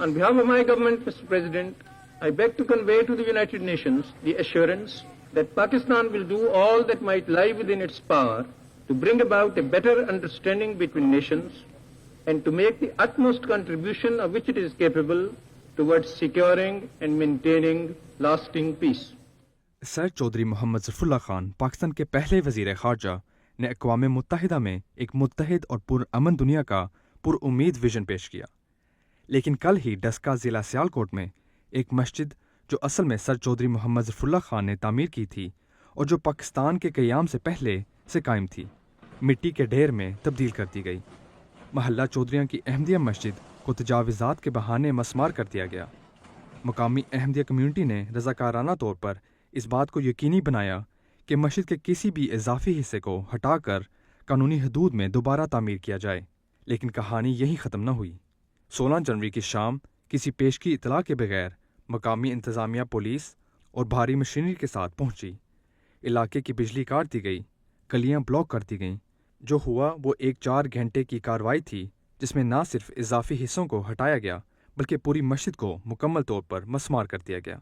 On behalf of my government, Mr. President, I beg to convey to the United Nations the assurance that Pakistan will do all that might lie within its power to bring about a better understanding between nations and to make the utmost contribution of which it is capable towards securing and maintaining lasting peace. سر چودھری محمد ظفراللہ خان پاکستان کے پہلے وزیر خارجہ نے اقوام متحدہ میں ایک متحد اور پرامن دنیا کا پر امید ویژن پیش کیا، لیکن کل ہی ڈسکا ضلع سیالکوٹ میں ایک مسجد جو اصل میں سر چودھری محمد ظفراللہ خان نے تعمیر کی تھی اور جو پاکستان کے قیام سے پہلے سے قائم تھی، مٹی کے ڈھیر میں تبدیل کر دی گئی۔ محلہ چودھریاں کی احمدیہ مسجد کو تجاوزات کے بہانے مسمار کر دیا گیا۔ مقامی احمدیہ کمیونٹی نے رضاکارانہ طور پر اس بات کو یقینی بنایا کہ مسجد کے کسی بھی اضافی حصے کو ہٹا کر قانونی حدود میں دوبارہ تعمیر کیا جائے، لیکن کہانی یہیں ختم نہ ہوئی۔ 16 جنوری کی شام کسی پیشگی اطلاع کے بغیر مقامی انتظامیہ پولیس اور بھاری مشینری کے ساتھ پہنچی، علاقے کی بجلی کاٹ دی گئی، گلیاں بلاک کر دی گئیں۔ جو ہوا وہ ایک 4 گھنٹے کی کارروائی تھی جس میں نہ صرف اضافی حصوں کو ہٹایا گیا بلکہ پوری مسجد کو مکمل طور پر مسمار کر دیا گیا۔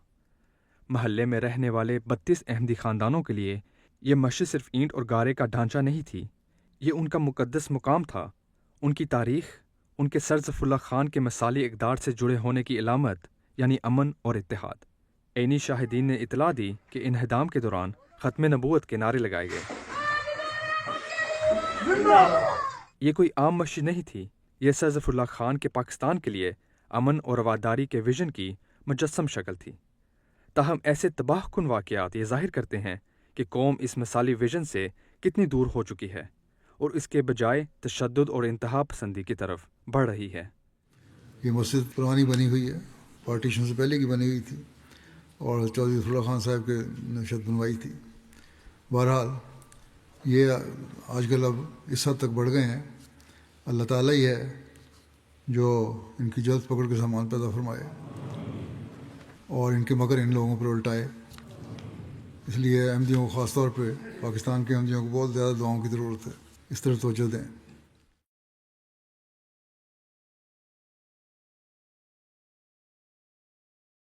محلے میں رہنے والے 32 احمدی خاندانوں کے لیے یہ مسجد صرف اینٹ اور گارے کا ڈھانچہ نہیں تھی، یہ ان کا مقدس مقام تھا، ان کی تاریخ، ان کے سر ظفراللہ خان کے مثالی اقدار سے جڑے ہونے کی علامت، یعنی امن اور اتحاد۔ عینی شاہدین نے اطلاع دی کہ انہدام کے دوران ختم نبوت کے نعرے لگائے گئے۔ یہ کوئی عام مسجد نہیں تھی، یہ سر ظفراللہ خان کے پاکستان کے لیے امن اور رواداری کے ویژن کی مجسم شکل تھی۔ تاہم ایسے تباہ کن واقعات یہ ظاہر کرتے ہیں کہ قوم اس مثالی ویژن سے کتنی دور ہو چکی ہے اور اس کے بجائے تشدد اور انتہا پسندی کی طرف بڑھ رہی ہے۔ یہ مسجد پرانی بنی ہوئی ہے، پارٹیشن سے پہلے کی بنی ہوئی تھی اور چودھری ظفراللہ خان صاحب کے نشست بنوائی تھی۔ بہرحال یہ آج کل اب اس حد تک بڑھ گئے ہیں، اللہ تعالیٰ ہی ہے جو ان کی جلد پکڑ کے سامان پیدا فرمائے اور ان کے مگر ان لوگوں پر الٹائے۔ اس لیے احمدیوں کو خاص طور پہ پاکستان کے احمدیوں کو بہت زیادہ دعاؤں کی ضرورت ہے، اس طرح توجہ دیں۔